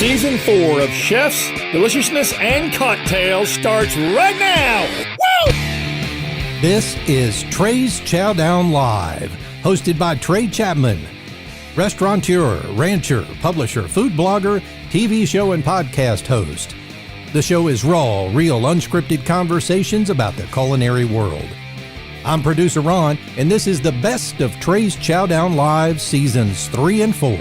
Season 4 of Chefs, Deliciousness, and Cocktails starts right now. Woo! This is Trey's Chowdown Live, hosted by Trey Chapman, restaurateur, rancher, publisher, food blogger, TV show, and podcast host. The show is raw, real, unscripted conversations about the culinary world. I'm producer Ron, and this is the best of Trey's Chowdown Live Seasons 3 and 4.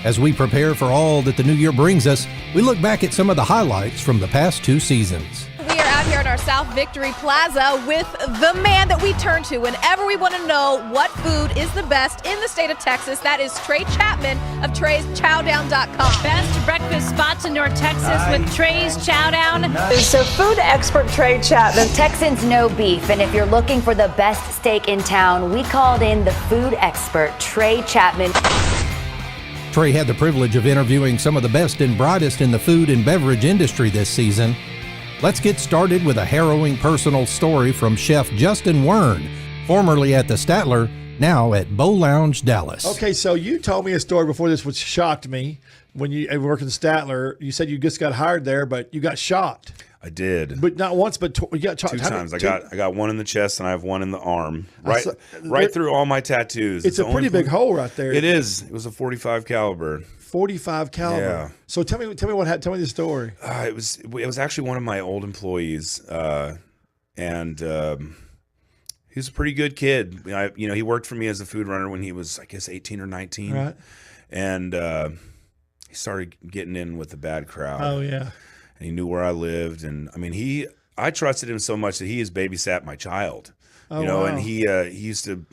As we prepare for all that the new year brings us, we look back at some of the highlights from the past 2 seasons. We are out here at our South Victory Plaza with the man that we turn to whenever we want to know what food is the best in the state of Texas. That is Trey Chapman of Trey'sChowdown.com. Best breakfast spots in North Texas with Trey's Chowdown. So food expert Trey Chapman. Texans know beef, and if you're looking for the best steak in town, we called in the food expert Trey Chapman. Trey had the privilege of interviewing some of the best and brightest in the food and beverage industry this season. Let's get started with a harrowing personal story from Chef Justin Wern, formerly at the Statler, now at Bow Lounge, Dallas. Okay, so you told me a story before this, which shocked me. When you worked at the Statler, you said you just got hired there, but you got shot. I did, but not once, but you got shot 2 times. I got one in the chest and I have one in the arm, right through all my tattoos. It's a pretty big hole right there. It is. It was a 45 caliber. 45 caliber. Yeah. So tell me what happened. Tell me the story. It was actually one of my old employees, and he was a pretty good kid. He worked for me as a food runner when he was, I guess, 18 or 19. Right. And he started getting in with the bad crowd. Oh yeah. And he knew where I lived, and I mean, I trusted him so much that he has babysat my child. Oh, wow. And he used to,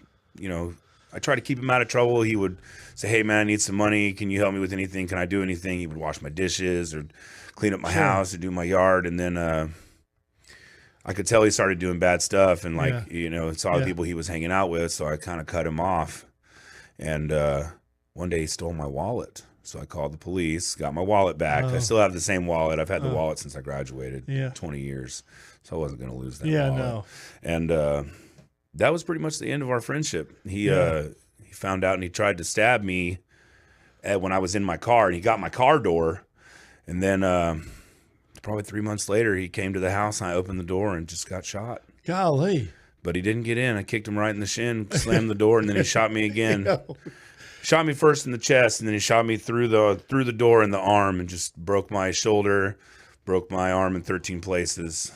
I tried to keep him out of trouble. He would say, "Hey man, I need some money. Can you help me with anything? Can I do anything?" He would wash my dishes or clean up my house or do my yard. And then I could tell he started doing bad stuff, and saw the people he was hanging out with. So I kind of cut him off. And one day he stole my wallet. So I called the police, got my wallet back. I still have the same wallet. I've had the wallet since I graduated, 20 years. So I wasn't going to lose that wallet. No. And that was pretty much the end of our friendship. He found out and he tried to stab me when I was in my car. And he got my car door. And then probably 3 months later, he came to the house and I opened the door and just got shot. Golly. But he didn't get in. I kicked him right in the shin, slammed the door, and then he shot me again. Shot me first in the chest, and then he shot me through the door in the arm and just broke my shoulder, broke my arm in 13 places.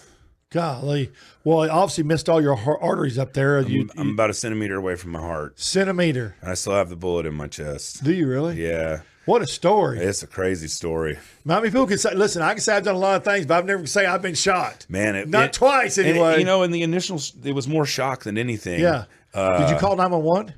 Golly. Well, it obviously missed all your arteries up there. I'm about a centimeter away from my heart. Centimeter. And I still have the bullet in my chest. Do you really? Yeah. What a story. It's a crazy story. Not many people can say, listen, I can say I've done a lot of things, but I've never say I've been shot. Man. Not twice anyway. In the initial, it was more shock than anything. Yeah. Did you call 911?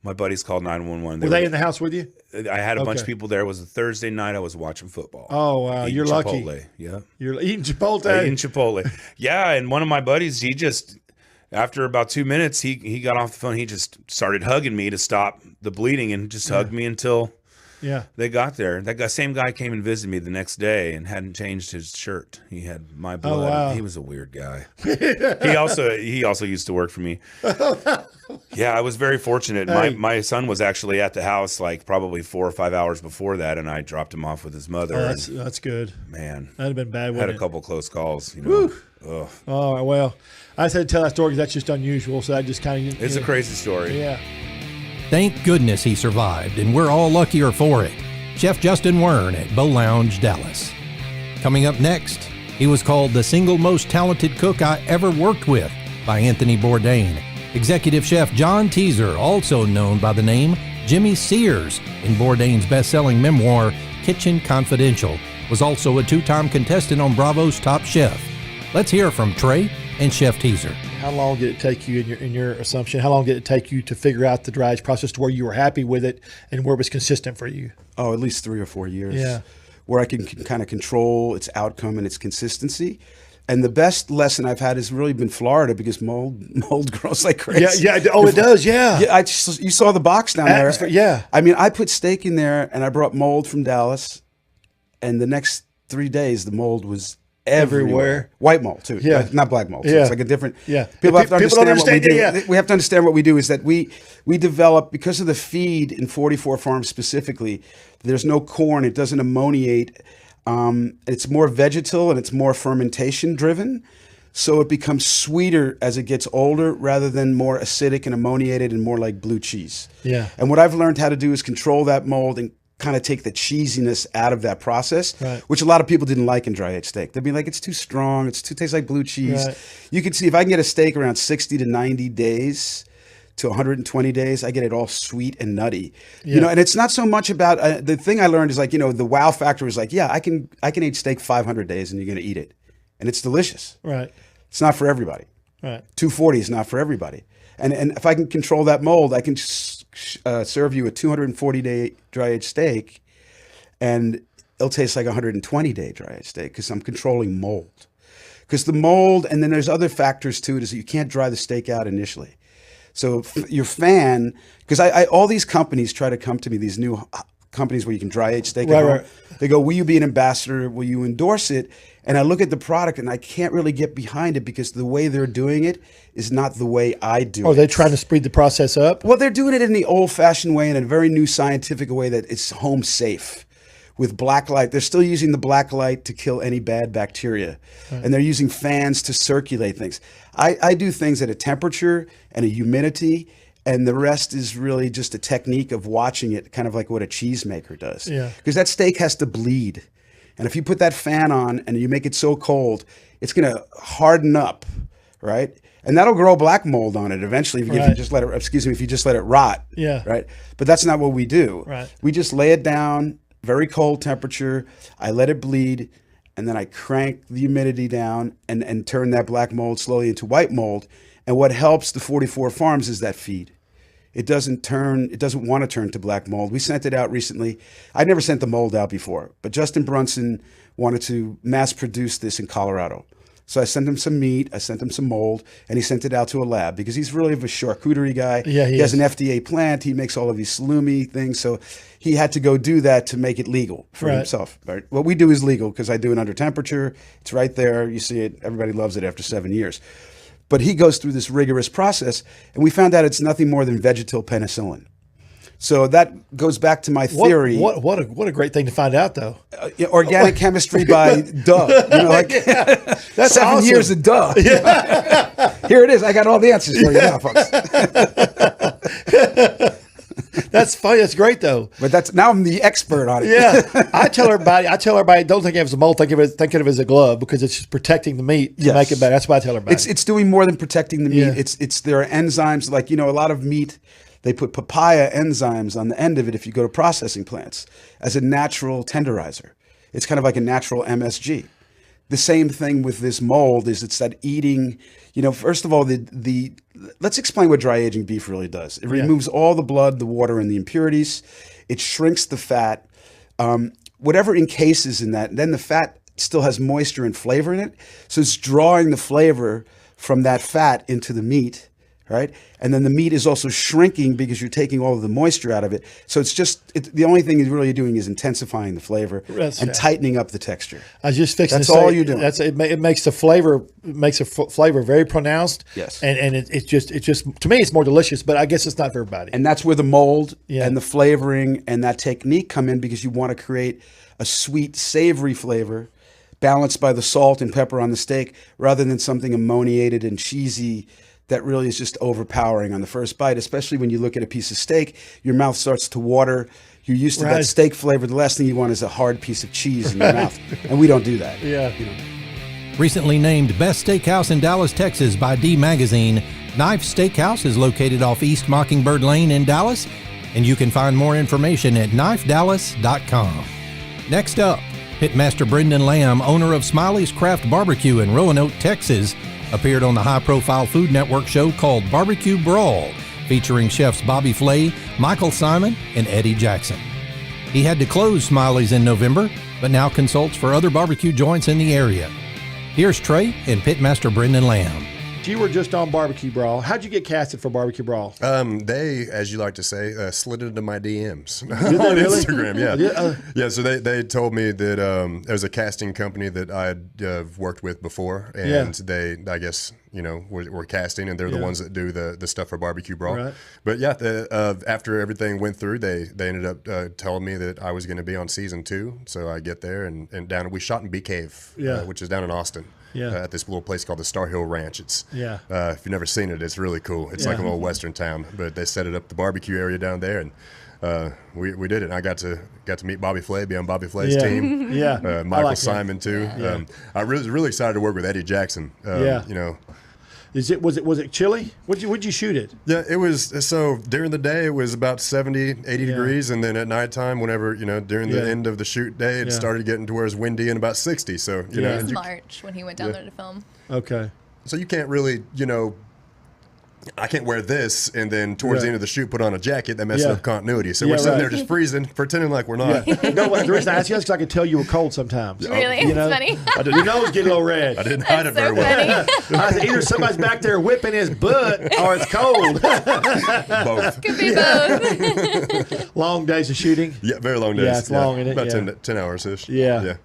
My buddies called 911. Were they in the house with you? I had a bunch of people there. It was a Thursday night. I was watching football. Oh, wow. You're lucky. Chipotle. Yeah. You're eating Chipotle. Eating Chipotle. Yeah, and one of my buddies, he just, after about 2 minutes, he got off the phone. He just started hugging me to stop the bleeding and just hugged me until they got there. That same guy came and visited me the next day and hadn't changed his shirt. He had my blood. Oh, wow. He was a weird guy. he also used to work for me. Yeah, I was very fortunate. Hey. My son was actually at the house like probably 4 or 5 hours before that, and I dropped him off with his mother. Oh, that's good. Man, that'd have been bad. Had a couple close calls. Woo. Oh well, I just had to tell that story because that's just unusual. So I just kind of. It's a crazy story. Yeah. Thank goodness he survived, and we're all luckier for it. Chef Justin Wern at Bow Lounge, Dallas. Coming up next, he was called the single most talented cook I ever worked with by Anthony Bourdain. Executive Chef John Teaser, also known by the name Jimmy Sears in Bourdain's best-selling memoir, Kitchen Confidential, was also a 2-time contestant on Bravo's Top Chef. Let's hear from Trey and Chef Teaser. How long did it take you in your assumption? How long did it take you to figure out the dry age process to where you were happy with it and where it was consistent for you? Oh, at least 3 or 4 years. Yeah. Where I can kind of control its outcome and its consistency. And the best lesson I've had has really been Florida because mold grows like crazy. Yeah. Oh, it does. Yeah. Yeah. You saw the box down there. Yeah. I mean, I put steak in there and I brought mold from Dallas, and the next 3 days the mold was everywhere. White mold too. Yeah. Not black mold. So Yeah. it's like a different. Yeah. People have to People don't understand what we do. understand, yeah. We have to understand what we do is that we develop, because of the feed in 44 farms specifically. There's no corn. It doesn't ammoniate. It's more vegetal and it's more fermentation driven. So it becomes sweeter as it gets older rather than more acidic and ammoniated and more like blue cheese. Yeah. And what I've learned how to do is control that mold and kind of take the cheesiness out of that process, Right. which a lot of people didn't like in dry aged steak. They'd be like, it's too strong. Tastes like blue cheese. Right. You can see if I can get a steak around 60 to 90 days to 120 days, I get it all sweet and nutty. Yeah. You know, and it's not so much about the thing I learned is like, you know, the wow factor is like, yeah, I can eat steak 500 days and you're going to eat it. And it's delicious. Right. It's not for everybody. Right. 240 is not for everybody. And if I can control that mold, I can serve you a 240-day dry-aged steak, and it'll taste like a 120-day dry-aged steak because I'm controlling mold. Because the mold, and then there's other factors to it, is that you can't dry the steak out initially. So your fan, because all these companies try to come to me, these new companies where you can dry age steak at home. Right. They go, will you be an ambassador? Will you endorse it? And I look at the product and I can't really get behind it because the way they're doing it is not the way I do it. Are they trying to speed the process up? Well, they're doing it in the old-fashioned way, in a very new scientific way that it's home safe. With black light, they're still using the black light to kill any bad bacteria. Right. And they're using fans to circulate things. I do things at a temperature and a humidity, and the rest is really just a technique of watching it, kind of like what a cheesemaker does. Yeah. Because that steak has to bleed. And if you put that fan on and you make it so cold, it's going to harden up, right? And that'll grow black mold on it eventually if you just let it, if you just let it rot. Yeah. Right? But that's not what we do. Right. We just lay it down, very cold temperature. I let it bleed, and then I crank the humidity down and turn that black mold slowly into white mold. And what helps the 44 farms is that feed. It doesn't want to turn to black mold. We sent it out recently. I'd never sent the mold out before, but Justin Brunson wanted to mass produce this in Colorado. So I sent him some meat, I sent him some mold, and he sent it out to a lab because he's really of a charcuterie guy. Yeah, he has an FDA plant. He makes all of these salumi things. So he had to go do that to make it legal for himself. Right? What we do is legal because I do it under temperature. It's right there. You see it. Everybody loves it after 7 years. But he goes through this rigorous process, and we found out it's nothing more than vegetal penicillin. So that goes back to my theory. What a great thing to find out, though. Organic chemistry by duh. You know, like That's 7 awesome. years of duh. Yeah. Here it is. I got all the answers for you now, folks. That's funny. That's great, though. But now I'm the expert on it. Yeah, I tell everybody, don't think of it as a mold. Think of it as a glove because it's just protecting the meat to make it better. That's what I tell everybody. It's doing more than protecting the meat. Yeah. It's there are enzymes like a lot of meat. They put papaya enzymes on the end of it if you go to processing plants as a natural tenderizer. It's kind of like a natural MSG. The same thing with this mold is it's that eating. First of all, let's explain what dry aging beef really does. It removes all the blood, the water, and the impurities. It shrinks the fat. Whatever encases in that, then the fat still has moisture and flavor in it. So it's drawing the flavor from that fat into the meat, right? And then the meat is also shrinking because you're taking all of the moisture out of it. So the only thing you're really doing is intensifying the flavor and tightening up the texture. I was just fixing That's to say, all you're doing. It makes the flavor very pronounced. Yes. And it's just to me it's more delicious, but I guess it's not for everybody. And that's where the mold and the flavoring and that technique come in because you want to create a sweet, savory flavor balanced by the salt and pepper on the steak rather than something ammoniated and cheesy that really is just overpowering on the first bite, especially when you look at a piece of steak, your mouth starts to water. You're used to that steak flavor. The last thing you want is a hard piece of cheese in your mouth. And we don't do that. Yeah. Recently named Best Steakhouse in Dallas, Texas by D Magazine, Knife Steakhouse is located off East Mockingbird Lane in Dallas, and you can find more information at knifedallas.com. Next up, Pitmaster Brendan Lamb, owner of Smiley's Craft Barbecue in Roanoke, Texas, appeared on the high-profile Food Network show called Barbecue Brawl, featuring chefs Bobby Flay, Michael Simon, and Eddie Jackson. He had to close Smiley's in November, but now consults for other barbecue joints in the area. Here's Trey and Pitmaster Brendan Lamb. you were just on Barbecue Brawl. How'd you get casted for Barbecue Brawl? They, as you like to say, slid into my DMs on really? Instagram. Yeah. So they told me that there was a casting company that I had worked with before, and they, I guess, were casting, and they're the ones that do the stuff for Barbecue Brawl. Right. But after everything went through, they ended up telling me that I was going to be on season 2. So I get there and we shot in Bee Cave, which is down in Austin. At this little place called the Star Hill Ranch. It's if you've never seen it, it's really cool. It's like a little western town, but they set it up the barbecue area down there, and we did it. And I got to meet Bobby Flay, be on Bobby Flay's team. Michael Simon too. I was really excited to work with Eddie Jackson. Was it chilly? Would you shoot it? Yeah, it was. So during the day, it was about 70, 80 degrees. And then at nighttime, whenever, during the end of the shoot day, it started getting to where it was windy and about 60. So, It was March when he went down there to film. Okay. So you can't really, I can't wear this and then towards the end of the shoot put on a jacket. That messes up continuity. So we're sitting there just freezing, pretending like we're not. No, the reason I asked you is because I could tell you were cold sometimes. Really? It's funny. Your nose get a little red. I didn't hide it very well. I said, either somebody's back there whipping his butt or it's cold. Both. Could be both. Long days of shooting? Yeah, very long days. Yeah, it's long, isn't it? About 10 hours-ish. Yeah.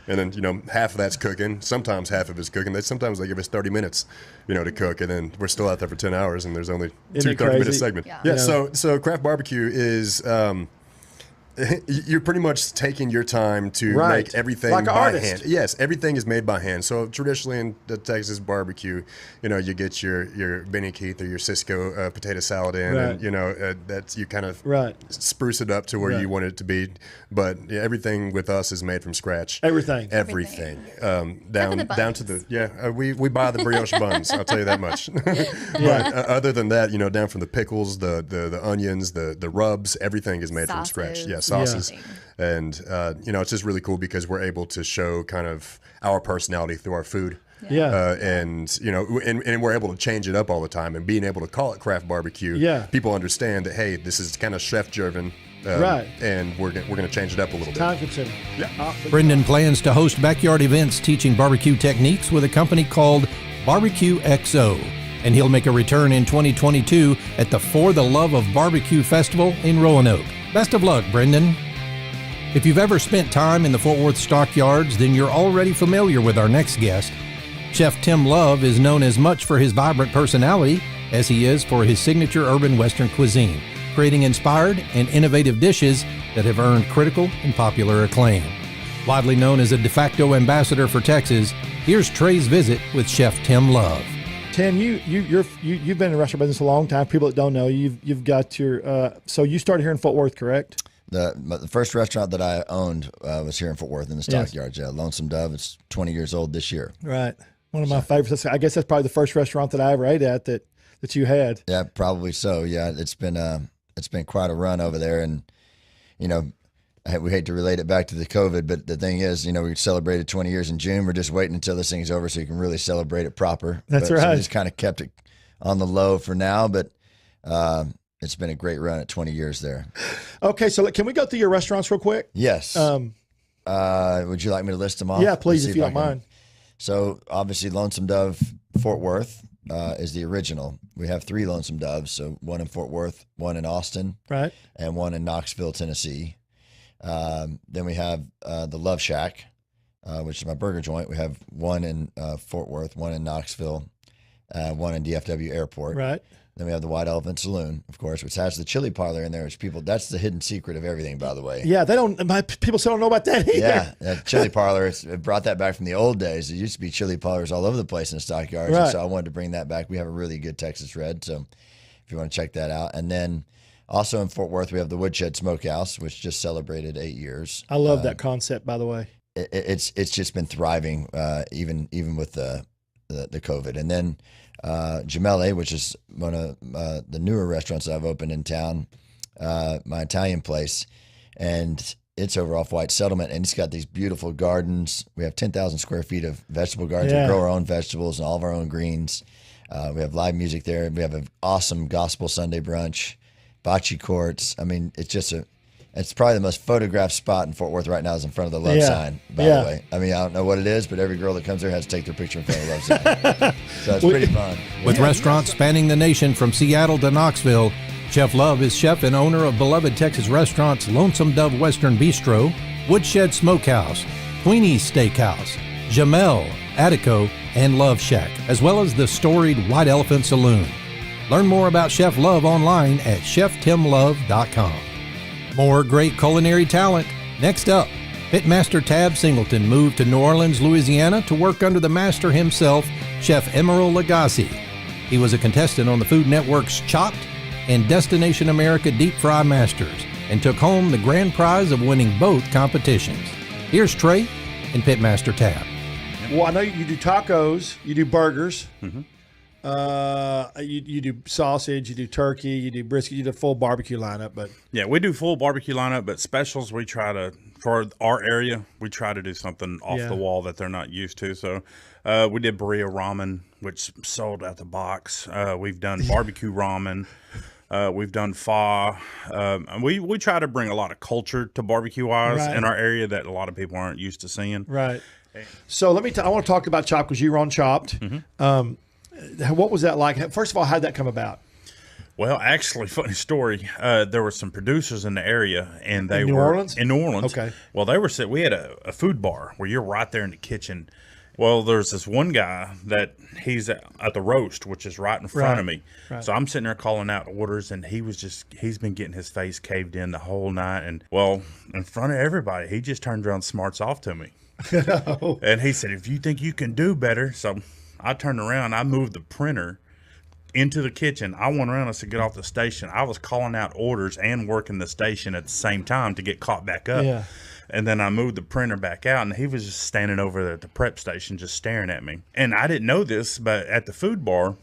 And then, half of that's cooking. Sometimes half of it's cooking. Sometimes they give us 30 minutes, to cook. And then we're still out there for 10 hours, and there's only two 30-minute segments. Yeah. So craft barbecue is you're pretty much taking your time to make everything like by artist. hand. Yes, everything is made by hand. So traditionally in the Texas barbecue, you get your Benny Keith or your Cisco potato salad in, and that's you kind of spruce it up to where you want it to be. But everything with us is made from scratch. Everything. Down to the we buy the brioche buns. I'll tell you that much. But other than that, down from the pickles, the onions, the rubs, everything is made from scratch. Sauces. And it's just really cool because we're able to show kind of our personality through our food. And we're able to change it up all the time, and being able to call it craft barbecue, people understand that, hey, this is kind of chef driven. And we're going to change it up a little bit. Time consuming. Brendan plans to host backyard events teaching barbecue techniques with a company called Barbecue XO, and he'll make a return in 2022 at the For the Love of Barbecue Festival in Roanoke. Best of luck, Brendan. If you've ever spent time in the Fort Worth stockyards, then you're already familiar with our next guest. Chef Tim Love is known as much for his vibrant personality as he is for his signature urban Western cuisine, creating inspired and innovative dishes that have earned critical and popular acclaim. Widely known as a de facto ambassador for Texas, here's Trey's visit with Chef Tim Love. Tim, you've been in the restaurant business a long time. People that don't know, you've got your so you started here in Fort Worth, correct? The first restaurant that I owned was here in Fort Worth in the Stockyards. Yeah, Lonesome Dove. It's 20 years old this year. Right, one of my favorites. I guess that's probably the first restaurant that I ever ate at that you had. Yeah, probably so. Yeah, it's been quite a run over there, and we hate to relate it back to the COVID, but the thing is, we celebrated 20 years in June. We're just waiting until this thing's over so you can really celebrate it proper. Right. So we just kind of kept it on the low for now, but it's been a great run at 20 years there. Okay, so can we go through your restaurants real quick? Yes. Would you like me to list them off? Yeah, please, if you don't mind. So obviously Lonesome Dove Fort Worth is the original. We have 3 Lonesome Doves, so one in Fort Worth, one in Austin, right, and one in Knoxville, Tennessee. Then we have the Love Shack, which is my burger joint. We have one in Fort Worth, one in Knoxville, one in DFW Airport. Right. Then we have the White Elephant Saloon, of course, which has the chili parlor in there. Which that's the hidden secret of everything, by the way. Yeah, people still don't know about that either. Yeah, that chili parlor, it brought that back from the old days. There used to be chili parlors all over the place in the stockyards, right. And so I wanted to bring that back. We have a really good Texas Red, so if you want to check that out. And then also in Fort Worth, we have the Woodshed Smokehouse, which just celebrated 8 years. I love that concept, by the way. It's just been thriving, even with the COVID. And then Gemelli, which is one of the newer restaurants that I've opened in town, my Italian place, and it's over off White Settlement, and it's got these beautiful gardens. We have 10,000 square feet of vegetable gardens. Yeah. We grow our own vegetables and all of our own greens. We have live music there. We have an awesome gospel Sunday brunch, bocce courts. I mean, it's just It's probably the most photographed spot in Fort Worth right now is in front of the Love sign, by the way. I mean, I don't know what it is, but every girl that comes there has to take their picture in front of the Love sign. So it's pretty fun. With restaurants spanning the nation from Seattle to Knoxville, Chef Love is chef and owner of beloved Texas restaurants Lonesome Dove Western Bistro, Woodshed Smokehouse, Queenie's Steakhouse, Jamel, Attico, and Love Shack, as well as the storied White Elephant Saloon. Learn more about Chef Love online at cheftimlove.com. More great culinary talent. Next up, Pitmaster Tab Singleton moved to New Orleans, Louisiana to work under the master himself, Chef Emeril Lagasse. He was a contestant on the Food Network's Chopped and Destination America Deep Fry Masters and took home the grand prize of winning both competitions. Here's Trey and Pitmaster Tab. Well, I know you do tacos, you do burgers, Mm-hmm. You do sausage, you do turkey, you do brisket, you do a full barbecue lineup. But yeah, we do full barbecue lineup, but specials we try to, for our area, we try to do something off the wall that they're not used to. So we did burrito ramen, which sold out the box. We've done barbecue ramen. We've done pho. We try to bring a lot of culture to barbecue-wise in our area that a lot of people aren't used to seeing. Right. So let me. I want to talk about Chopped because you were on Chopped. Mm-hmm. What was that like? First of all, how did that come about? Well, actually, funny story. There were some producers in the area, and they in New were Orleans. In New Orleans. Okay. Well, they were we had a food bar where you're right there in the kitchen. Well, there's this one guy that he's at the roast, which is right in front of me. Right. So I'm sitting there calling out orders, and he's been getting his face caved in the whole night. And well, in front of everybody, he just turned around and smarts off to me. And he said, "If you think you can do better." So I turned around, I moved the printer into the kitchen. I went around, I said, "Get off the station." I was calling out orders and working the station at the same time to get caught back up. Yeah. And then I moved the printer back out, and he was just standing over there at the prep station just staring at me. And I didn't know this, but at the food bar,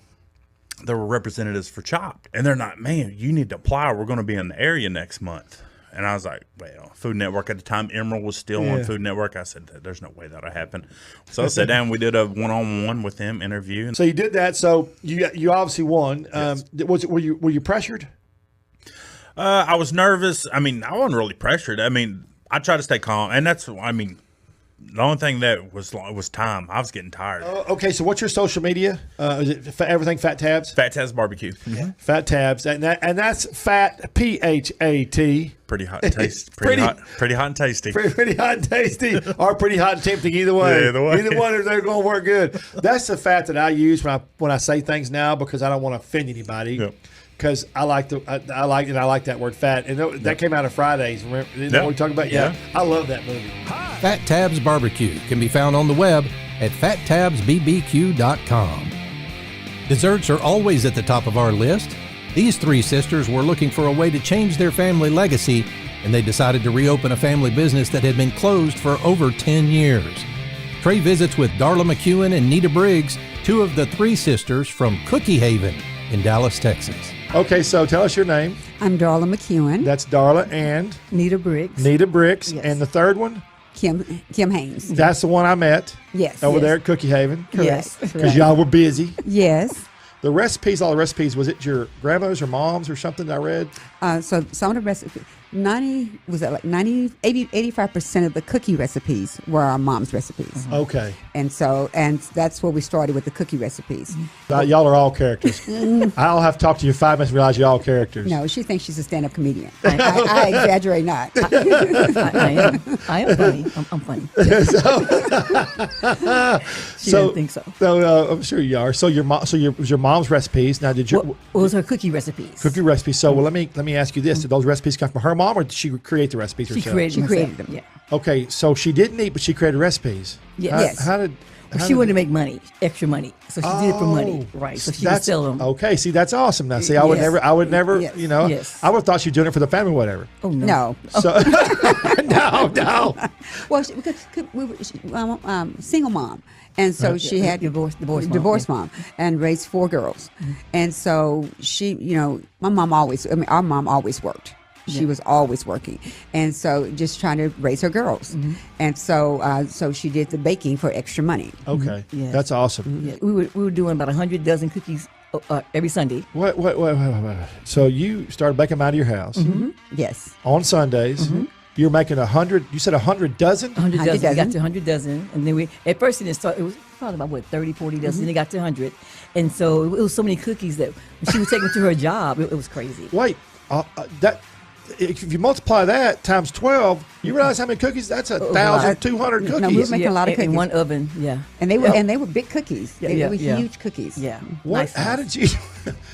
there were representatives for Chopped. And they're like, "Man, you need to apply. We're going to be in the area next month." And I was like, well, Food Network at the time, Emeril was still on Food Network. I said, there's no way that'll happen. So I sat down, we did a one-on-one with him interview. So you did that. So you obviously won. Yes. Were you pressured? I was nervous. I mean, I wasn't really pressured. I mean, I tried to stay calm. And the only thing that was time. I was getting tired. Okay, so what's your social media? Is it everything Fat Tabs? Fat Tabs Barbecue. Mm-hmm. Fat Tabs, and that's Fat PHAT. Pretty hot and tasty. Pretty hot and tasty. Pretty hot and tasty, or pretty hot and tempting. Either way. Yeah, either way. Either one, they're going to work good. That's the fat that I use when I say things now because I don't want to offend anybody. Yep. Because I like that word fat, and that came out of Fridays. Remember what we talking about? Yeah, I love that movie. Fat Tabs Barbecue can be found on the web at fattabsbbq.com. Desserts are always at the top of our list. These three sisters were looking for a way to change their family legacy, and they decided to reopen a family business that had been closed for over 10 years. Trey visits with Darla McEwen and Nita Briggs, two of the three sisters from Cookie Haven in Dallas, Texas. Okay, so tell us your name. I'm Darla McEwen. That's Darla and Nita Briggs. Nita Briggs. Yes. And the third one? Kim Haynes. That's the one I met. Yes. Over there at Cookie Haven. Yes. Because y'all were busy. Yes. All the recipes, was it your grandmother's or mom's or something that I read? So some of the recipes, 85% of the cookie recipes were our mom's recipes. Okay. And that's where we started with the cookie recipes. Y'all are all characters. I'll have to talk to you 5 minutes and realize you're all characters. No, she thinks she's a stand-up comedian. I exaggerate not. I am funny. I'm funny. She didn't think so. I'm sure you are. So it was your mom's recipes. Now, did you? What was her cookie recipes? Cookie recipes. So, let me ask you this: did those recipes come from her mom, or did she create the recipes herself? She created them. Yeah. Okay, so she didn't eat, but she created recipes. Yes. She wanted to make money, extra money, so she did it for money, right? So she would sell them. Okay, see, that's awesome. Now, see, I would never, I would have thought she was doing it for the family, or whatever. Oh no. So, no. Well, because we were single mom, and so she had divorced mom, and raised 4 girls, and so she, our mom always worked. She was always working, and so just trying to raise her girls, and so she did the baking for extra money. Okay, that's awesome. Yeah, we were doing about 100 dozen cookies every Sunday. Wait. So you started baking them out of your house Yes. on Sundays. You're making 100. You said 100 dozen. 100 dozen. We got to 100 dozen, and then we at first it didn't start. It was probably about 30, 40 dozen. Then it got to 100, and so it was so many cookies that when she would take them to her job, it was crazy. Wait, that. If you multiply that times 12, you realize how many cookies? That's 1,200 cookies. No, we were making a lot of cookies in one oven. Yeah, and they were big cookies. They were huge cookies. Yeah. What? Nice How did you?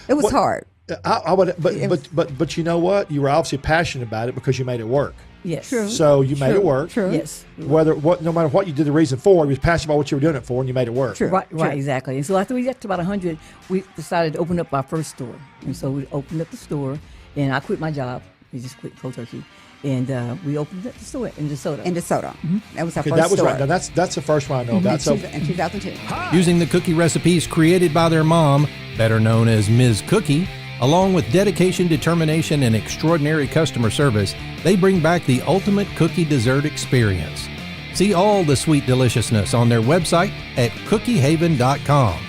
It was hard. I would, but you know what? You were obviously passionate about it because you made it work. Yes. True. So you made it work. True. Yes. No matter what you did the reason for, you was passionate about what you were doing it for, and you made it work. True. Right, exactly. And so after we got to about 100, we decided to open up our first store. And so we opened up the store, and I quit my job. We just quit cold turkey, and we opened up the store in DeSoto. That was our first That was store. right. Now that's the first one I know about. So In 2002. Using the cookie recipes created by their mom, better known as Ms. Cookie, along with dedication, determination, and extraordinary customer service, they bring back the ultimate cookie dessert experience. See all the sweet deliciousness on their website at cookiehaven.com.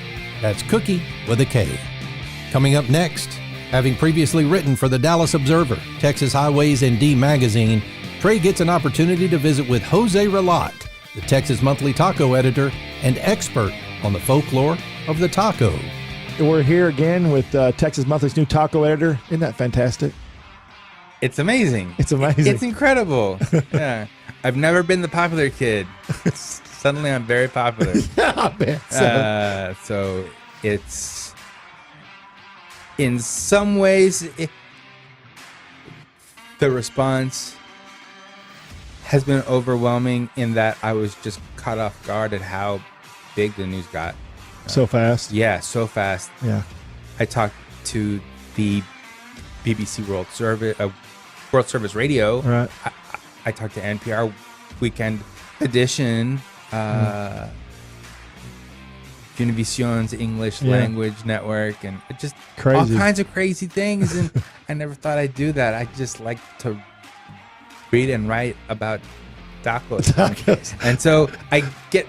That's cookie with a K. Coming up next, having previously written for the Dallas Observer, Texas Highways, and D Magazine, Trey gets an opportunity to visit with Jose Relat, the Texas Monthly taco editor and expert on the folklore of the taco. we're here again with Texas Monthly's new taco editor. Isn't that fantastic? It's amazing. It's amazing. It's incredible. Yeah. I've never been the popular kid. Suddenly I'm very popular. I bet so. So it's, in some ways, the response has been overwhelming in that I was just caught off guard at how big the news got. So fast? Yeah, so fast. Yeah. I talked to the BBC World Service Radio. Right. I talked to NPR Weekend Edition, Univision's English Language Network, and just crazy. All kinds of crazy things. And I never thought I'd do that. I just like to read and write about tacos. And so I get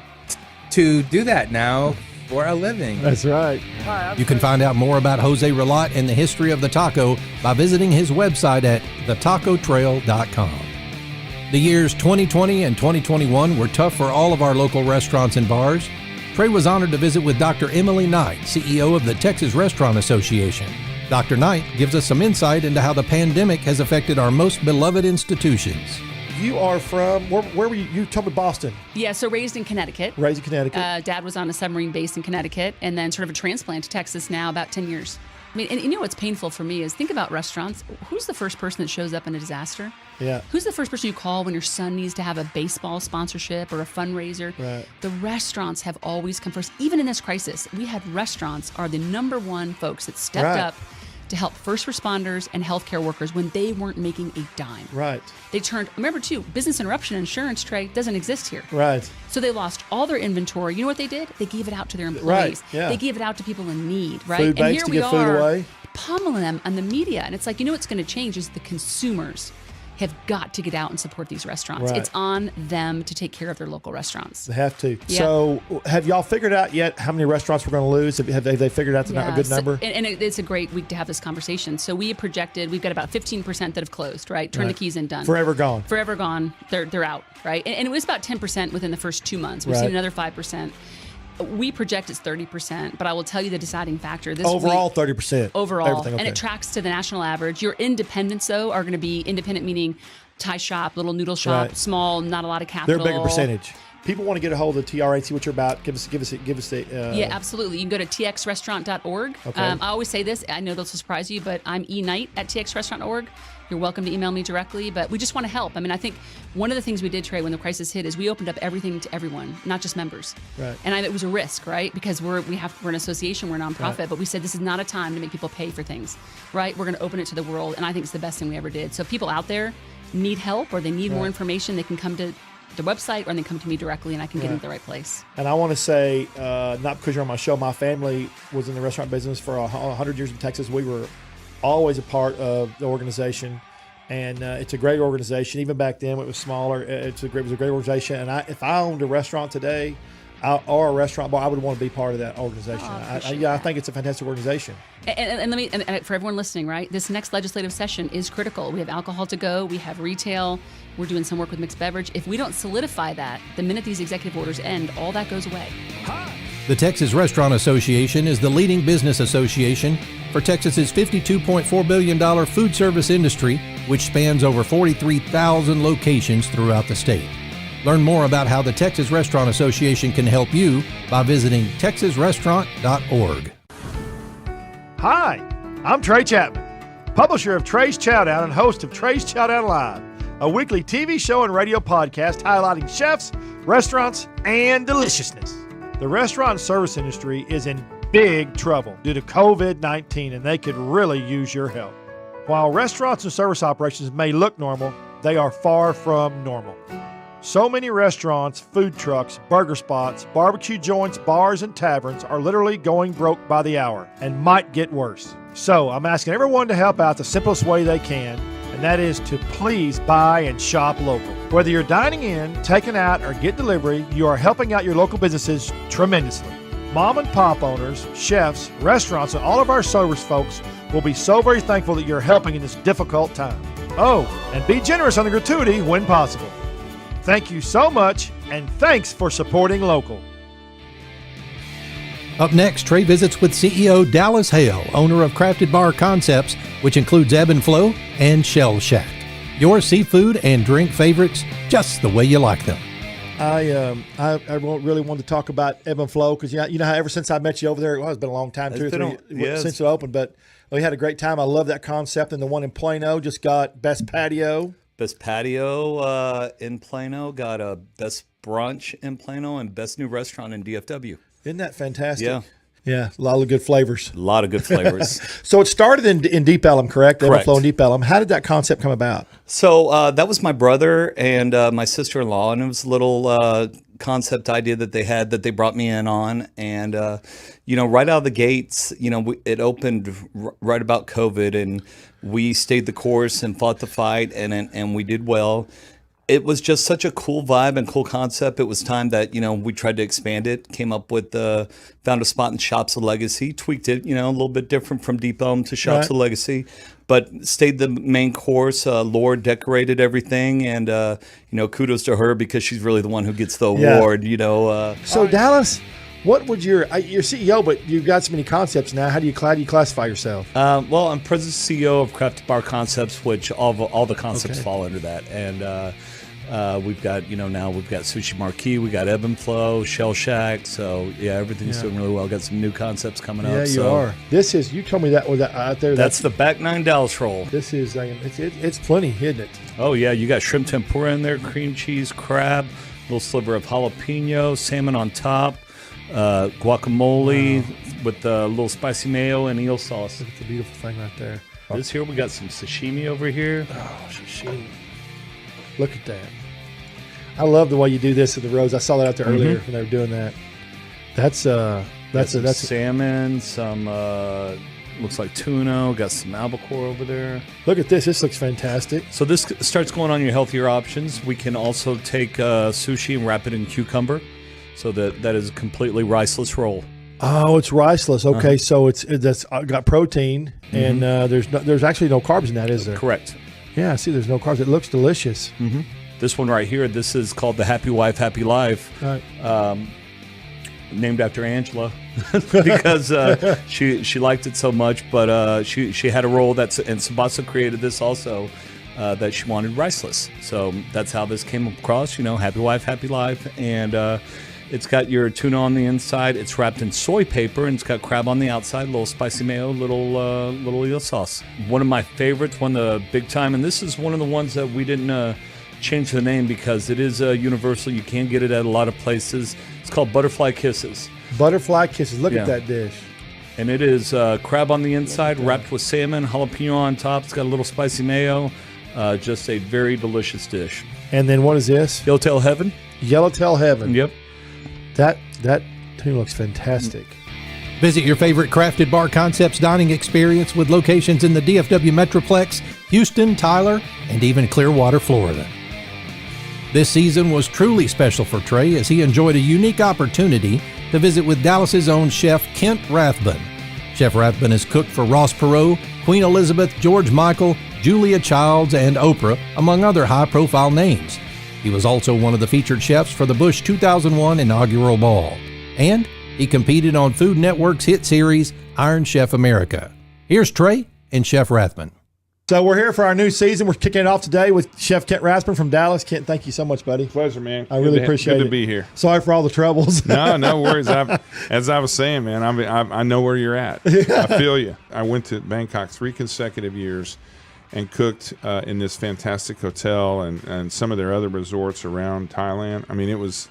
to do that now for a living. That's right. You can find out more about Jose Relat and the history of the taco by visiting his website at thetacotrail.com. The years 2020 and 2021 were tough for all of our local restaurants and bars. Trey was honored to visit with Dr. Emily Knight, CEO of the Texas Restaurant Association. Dr. Knight gives us some insight into how the pandemic has affected our most beloved institutions. You are from, where were you? You told me Boston. Yeah, so raised in Connecticut. Raised in Connecticut. Dad was on a submarine base in Connecticut, and then sort of a transplant to Texas now, about 10 years. I mean, and you know what's painful for me is think about restaurants. Who's the first person that shows up in a disaster? Yeah. Who's the first person you call when your son needs to have a baseball sponsorship or a fundraiser? Right. The restaurants have always come first. Even in this crisis, we had restaurants are the number one folks that stepped up to help first responders and healthcare workers when they weren't making a dime. Right. They turned, remember too, business interruption insurance, Trey, doesn't exist here. Right. So they lost all their inventory. You know what they did? They gave it out to their employees. Right, yeah. They gave it out to people in need, right? Food And banks here to we give food are away. pummeling them on the media. And it's like, you know what's going to change is the consumers have got to get out and support these restaurants. Right. It's on them to take care of their local restaurants. They have to. Yeah. So have y'all figured out yet how many restaurants we're going to lose? Have they figured out a good number? And it's a great week to have this conversation. So we projected, we've got about 15% that have closed, right? Turn the keys in, done. Forever gone. Forever gone. They're out, right? And it was about 10% within the first 2 months. We've seen another 5%. We project it's 30%, but I will tell you the deciding factor. This Overall, week, 30%. Overall. Everything, okay. And it tracks to the national average. Your independents, though, are going to be independent, meaning Thai shop, little noodle shop, small, not a lot of capital. They're a bigger percentage. People want to get a hold of the TRA and see what you're about. Give us the. Yeah, absolutely. You can go to txrestaurant.org. Okay. I always say this. I know this will surprise you, but I'm eknight@txrestaurant.org. You're welcome to email me directly, but we just want to help. I mean, I think one of the things we did, Trey, when the crisis hit is we opened up everything to everyone, not just members. Right. And it was a risk, right? Because we're an association, we're a nonprofit, Right. but we said this is not a time to make people pay for things, right? We're going to open it to the world, and I think it's the best thing we ever did. So if people out there need help or they need more information, they can come to the website or they come to me directly, and I can get them to the right place. And I want to say, not because you're on my show, my family was in the restaurant business for 100 years in Texas. We were always a part of the organization. And it's a great organization. Even back then, when it was smaller, it was a great organization. And if I owned a restaurant today, or a restaurant bar, I would want to be part of that organization. I think it's a fantastic organization. And let me, and for everyone listening, right? This next legislative session is critical. We have alcohol to go. We have retail. We're doing some work with mixed beverage. If we don't solidify that, the minute these executive orders end, all that goes away. The Texas Restaurant Association is the leading business association for Texas's $52.4 billion food service industry, which spans over 43,000 locations throughout the state. Learn more about how the Texas Restaurant Association can help you by visiting texasrestaurant.org. Hi, I'm Trey Chapman, publisher of Trey's Chowdown and host of Trey's Chowdown Live, a weekly TV show and radio podcast highlighting chefs, restaurants, and deliciousness. The restaurant and service industry is in big trouble due to COVID-19, and they could really use your help. While restaurants and service operations may look normal, they are far from normal. So many restaurants, food trucks, burger spots, barbecue joints, bars, and taverns are literally going broke by the hour and might get worse. So I'm asking everyone to help out the simplest way they can, and that is to please buy and shop local. Whether you're dining in, taking out, or get delivery, you are helping out your local businesses tremendously. Mom and pop owners, chefs, restaurants, and all of our service folks will be so very thankful that you're helping in this difficult time. Oh, and be generous on the gratuity when possible. Thank you so much, and thanks for supporting local. Up next, Trey visits with CEO Dallas Hale, owner of Crafted Bar Concepts, which includes Ebb and Flow and Shell Shack. Your seafood and drink favorites, just the way you like them. I really wanted to talk about Ebb and Flow because you know how ever since I met you over there, it's been a long time, 2 or 3 years since it opened, but we had a great time. I love that concept, and the one in Plano just got Best Patio. Best Patio in Plano, got a Best Brunch in Plano, and Best New Restaurant in DFW. Isn't that fantastic? Yeah. Yeah, a lot of good flavors. A lot of good flavors. So it started in Deep Ellum, correct? Correct. Flow in Deep Ellum. How did that concept come about? So that was my brother and my sister-in-law, and it was a little concept idea that they had that they brought me in on. And, right out of the gates, it opened right about COVID, and we stayed the course and fought the fight, and we did well. It was just such a cool vibe and cool concept. It was time that, we tried to expand it, came up with found a spot in Shops of Legacy, tweaked it, a little bit different from Deep Elm to Shops of Legacy, but stayed the main course. Laura decorated everything, and, kudos to her because she's really the one who gets the award, So Dallas, what would you're CEO, but you've got so many concepts now. How do you classify yourself? Well, I'm president CEO of Crafted Bar Concepts, which all the concepts fall under that. And we've got, now we've got Sushi Marquee, we got Ebb and Flow, Shell Shack. So, everything's doing really well. Got some new concepts coming up. Yeah, you are. This is, you told me that was out there. That's the Back Nine Dallas roll. This is, it's plenty, isn't it? Oh, yeah. You got shrimp tempura in there, cream cheese, crab, little sliver of jalapeno, salmon on top. Guacamole with a little spicy mayo and eel sauce. Look at the beautiful thing right there. This here, we got some sashimi over here. Oh, sashimi. Look at that. I love the way you do this at the Rose. I saw that out there earlier when they were doing that. That's salmon, some looks like tuna. Got some albacore over there. Look at this. This looks fantastic. So this starts going on your healthier options. We can also take sushi and wrap it in cucumber. So that is a completely riceless roll. Oh, it's riceless. Okay, so that's got protein, and there's actually no carbs in that, is there? Correct. Yeah, see, there's no carbs. It looks delicious. This one right here, this is called the Happy Wife, Happy Life. Right. Named after Angela because she liked it so much. But she had a roll and Sabasa created this also. That she wanted riceless. So that's how this came across, Happy Wife, Happy Life. And it's got your tuna on the inside. It's wrapped in soy paper, and it's got crab on the outside, a little spicy mayo, little eel sauce. One of my favorites, one of the big time, and this is one of the ones that we didn't change the name because it is universal. You can get it at a lot of places. It's called Butterfly Kisses. Butterfly Kisses. Look at that dish. And it is crab on the inside, wrapped with salmon, jalapeno on top. It's got a little spicy mayo. Just a very delicious dish. And then what is this? Yellowtail Heaven. Yellowtail Heaven. Yep. That to me looks fantastic. Visit your favorite Crafted Bar Concepts dining experience with locations in the DFW Metroplex, Houston, Tyler, and even Clearwater, Florida. This season was truly special for Trey as he enjoyed a unique opportunity to visit with Dallas's own chef Kent Rathbun. Chef Rathbun has cooked for Ross Perot, Queen Elizabeth, George Michael, Julia Childs, and Oprah, among other high-profile names. He was also one of the featured chefs for the Bush 2001 inaugural ball. And he competed on Food Network's hit series, Iron Chef America. Here's Trey and Chef Rathbun. So we're here for our new season. We're kicking it off today with Chef Kent Rathbun from Dallas. Kent, thank you so much, buddy. Pleasure, man. I really appreciate it. Good to be here. Sorry for all the troubles. No worries. As I was saying, man, I know where you're at. I feel you. I went to Bangkok 3 consecutive years and cooked in this fantastic hotel and some of their other resorts around Thailand. I mean, it was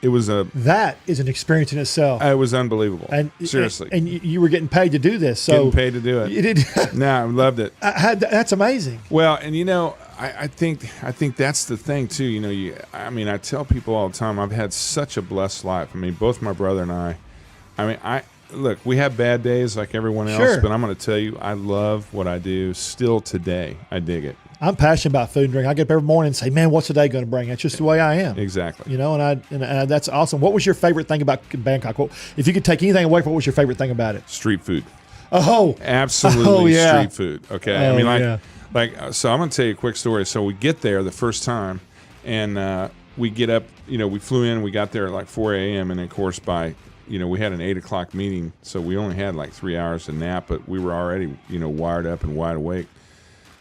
that is an experience in itself. It was unbelievable. And seriously. And you were getting paid to do this. So getting paid to do it. You did. No, I loved it. That's amazing. Well, and I think that's the thing too. I tell people all the time, I've had such a blessed life. I mean, both my brother and I look, we have bad days like everyone else, Sure. but I'm going to tell you, I love what I do still today. I dig it. I'm passionate about food and drink. I get up every morning and say, man, what's the day going to bring? That's just the way I am. Exactly. And that's awesome. What was your favorite thing about Bangkok? Well, if you could take anything away from what was your favorite thing about it? Street food. Oh. Absolutely yeah. street food. Okay. Oh, so I'm going to tell you a quick story. So we get there the first time and we get up, we flew in, we got there at like 4 a.m. And of course we had an 8 o'clock meeting. So we only had like 3 hours to nap, but we were already, wired up and wide awake.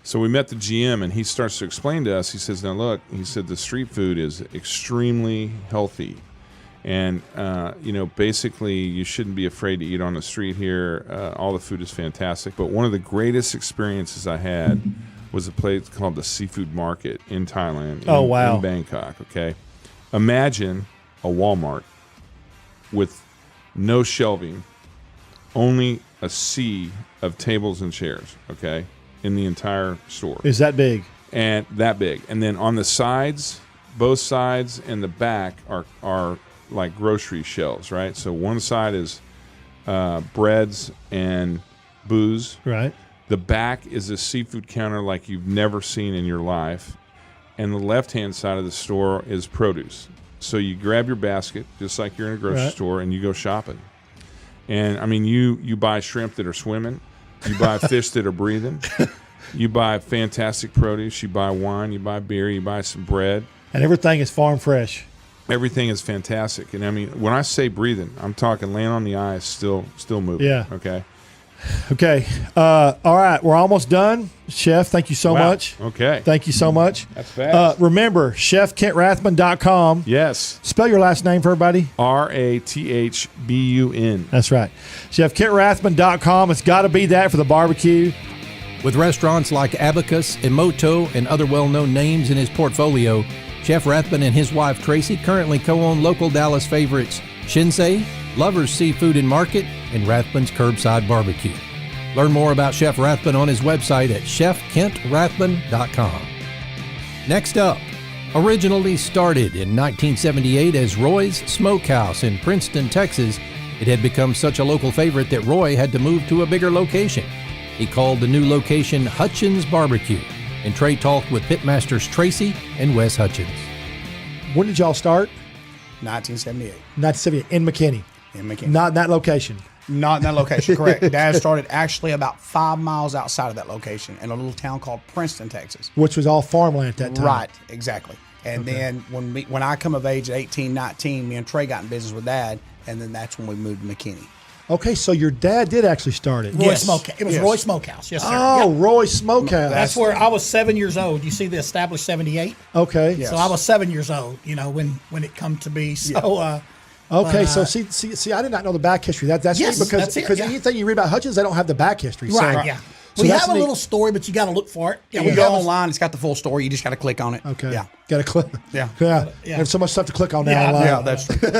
So we met the GM, and he starts to explain to us. He says, now look, he said, the street food is extremely healthy. And, basically you shouldn't be afraid to eat on the street here. All the food is fantastic. But one of the greatest experiences I had was a place called the Seafood Market in Thailand. In Bangkok, okay? Imagine a Walmart with no shelving, only a sea of tables and chairs, okay? In the entire store. Is that big? And that big. And then on the sides, both sides and the back are like grocery shelves, right? So one side is breads and booze. Right. The back is a seafood counter like you've never seen in your life. And the left-hand side of the store is produce. So you grab your basket, just like you're in a grocery store, and you go shopping. And, you buy shrimp that are swimming. You buy fish that are breathing. You buy fantastic produce. You buy wine. You buy beer. You buy some bread. And everything is farm fresh. Everything is fantastic. And when I say breathing, I'm talking laying on the ice, still moving. Yeah. Okay. Okay. All right. We're almost done. Chef, thank you so much. Okay. Thank you so much. That's fast. Remember, chefkentrathbun.com. Yes. Spell your last name for everybody. RATHBUN. That's right. chefkentrathbun.com. It's got to be that for the barbecue. With restaurants like Abacus, Emoto, and other well-known names in his portfolio, Chef Rathbun and his wife Tracy currently co-own local Dallas favorites Shinsei, Lover's Seafood and Market, and Rathbun's Curbside Barbecue. Learn more about Chef Rathbun on his website at chefkentrathbun.com. Next up, originally started in 1978 as Roy's Smokehouse in Princeton, Texas, it had become such a local favorite that Roy had to move to a bigger location. He called the new location Hutchins Barbecue, and Trey talked with pitmasters Tracy and Wes Hutchins. When did y'all start? 1978. 1978 in McKinney. In McKinney. Not in that location. Not in that location, correct. Dad started actually about 5 miles outside of that location in a little town called Princeton, Texas. Which was all farmland at that time. Right, exactly. And then when I come of age at 18, 19, me and Trey got in business with Dad, and then that's when we moved to McKinney. Okay, so your dad did actually start it. Roy Smokehouse. It was Roy Smokehouse. Yes, sir. Oh, Yep. Roy Smokehouse. That's where I was 7 years old. You see the established 78? Okay. So I was 7 years old, when it come to be. So okay, so see, I did not know the back history. That's Yes, neat because that's it, anything you read about Hutchins, they don't have the back history. Right, so, yeah. So We that's have a neat. little story, but you got to look for it. Yeah, we go online. It's got the full story. You just got to click on it. Okay. Yeah. Got to click. Yeah. Yeah. Yeah. There's so much stuff to click on now. Yeah, online. Yeah, that's true.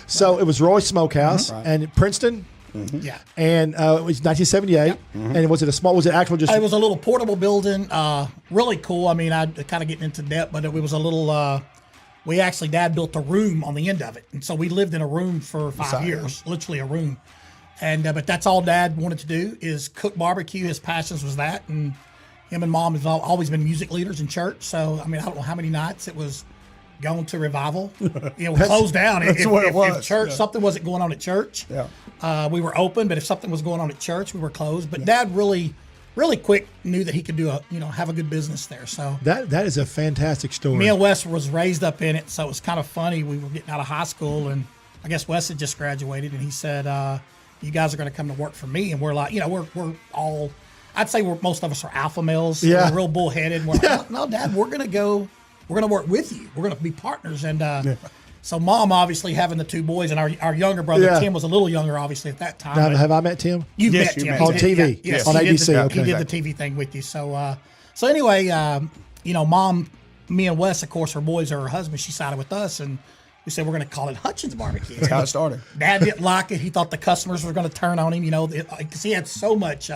So it was Roy Smokehouse and Princeton. Yeah. And it was 1978. And was it actual just? It was a little portable building, really cool. I kind of getting into depth, but it was a little. Dad built a room on the end of it, and so we lived in a room for 5 years, literally a room. And but that's all Dad wanted to do is cook barbecue. His passions was that, and him and Mom have always been music leaders in church. So I don't know how many nights it was gone to revival. We closed down. That's what it was. If church, something wasn't going on at church, we were open. But if something was going on at church, we were closed. But Dad really quick knew that he could do have a good business there. So that is a fantastic story. Me and Wes was raised up in it, so it was kind of funny. We were getting out of high school, and I guess Wes had just graduated, and he said, "You guys are going to come to work for me." And we're like, we're all, I'd say most of us are alpha males. Yeah. We're real bullheaded. We're like, no, Dad, we're going to work with you. We're going to be partners. And so Mom, obviously having the two boys, and our younger brother Tim was a little younger, obviously at that time. Now, have I met Tim? You've met Tim on TV. Yes, on ABC. He did the TV thing with you. So anyway, Mom, me and Wes, of course, her boys are her husband. She sided with us, and we said we're going to call it Hutchins Barbecue. That's how it started. Dad didn't like it. He thought the customers were going to turn on him, because he had so much.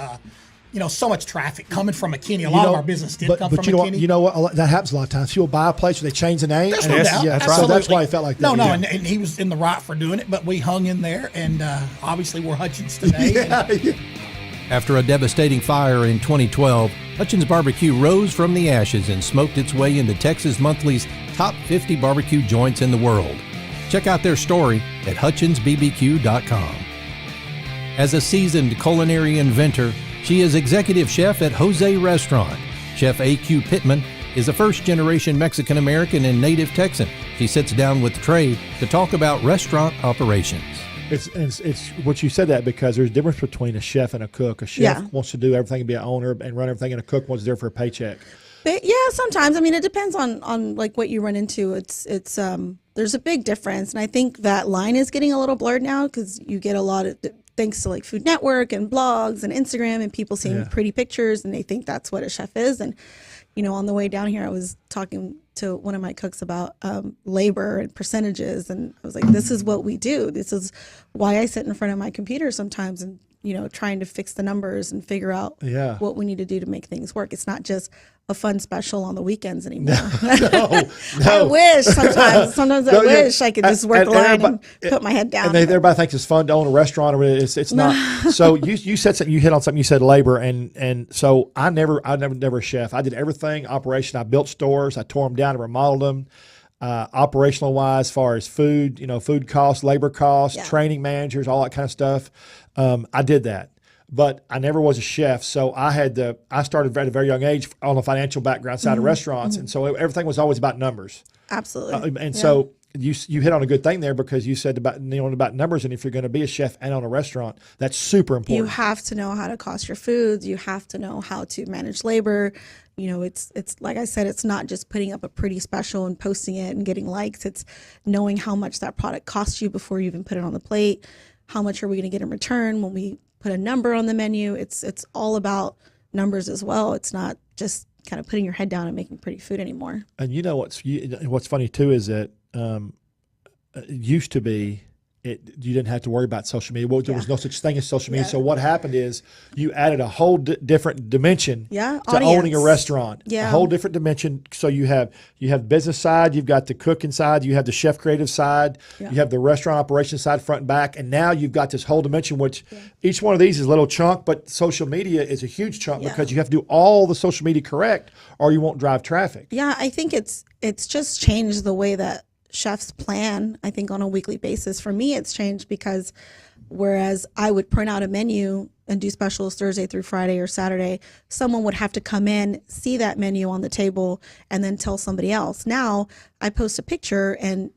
So much traffic coming from McKinney. A lot of our business did come from McKinney. You know what? That happens a lot of times. People buy a place where they change the name. There's no doubt. So that's why he felt like that. And he was in the right for doing it, but we hung in there, and obviously we're Hutchins today. After a devastating fire in 2012, Hutchins Barbecue rose from the ashes and smoked its way into Texas Monthly's top 50 barbecue joints in the world. Check out their story at hutchinsbbq.com. As a seasoned culinary inventor, she is executive chef at Jose Restaurant. Chef A.Q. Pittman is a first-generation Mexican-American and native Texan. She sits down with Trey to talk about restaurant operations. It's what you said that because there's a difference between a chef and a cook. A chef wants to do everything and be an owner and run everything, and a cook wants to do it for a paycheck. But sometimes. I mean, it depends on like what you run into. It's there's a big difference, and I think that line is getting a little blurred now because you get a lot of thanks to like Food Network and blogs and Instagram and people seeing pretty pictures and they think that's what a chef is. And on the way down here, I was talking to one of my cooks about labor and percentages, and I was like, "This is what we do. This is why I sit in front of my computer sometimes and trying to fix the numbers and figure out what we need to do to make things work. It's not just a fun special on the weekends anymore. No. I wish sometimes. Sometimes I wish I could just work the line and put my head down. And everybody thinks it's fun to own a restaurant, or it's not. So you said something. You hit on something. You said labor, and so I never a chef. I did everything operation. I built stores. I tore them down and remodeled them. Operational wise, as far as food, food costs, labor costs, training managers, all that kind of stuff. I did that. But I never was a chef, so I started at a very young age on the financial background side of restaurants, and so everything was always about numbers. Absolutely. So you hit on a good thing there because you said about numbers, and if you're going to be a chef and own a restaurant, that's super important. You have to know how to cost your foods. You have to know how to manage labor. It's like I said, it's not just putting up a pretty special and posting it and getting likes. It's knowing how much that product costs you before you even put it on the plate. How much are we going to get in return when we put a number on the menu? It's all about numbers as well. It's not just kind of putting your head down and making pretty food anymore. And what's funny too is that it used to be you didn't have to worry about social media. There was no such thing as social media. So what happened is you added a whole different dimension to owning a restaurant. A whole different dimension. So you have business side, you've got the cooking side, you have the chef creative side, you have the restaurant operation side, front and back, and now you've got this whole dimension, which each one of these is a little chunk, but social media is a huge chunk because you have to do all the social media correct or you won't drive traffic. Yeah, I think it's just changed the way that chefs plan, I think, on a weekly basis. For me, it's changed because whereas I would print out a menu and do specials Thursday through Friday or Saturday, someone would have to come in, see that menu on the table, and then tell somebody else. Now I post a picture and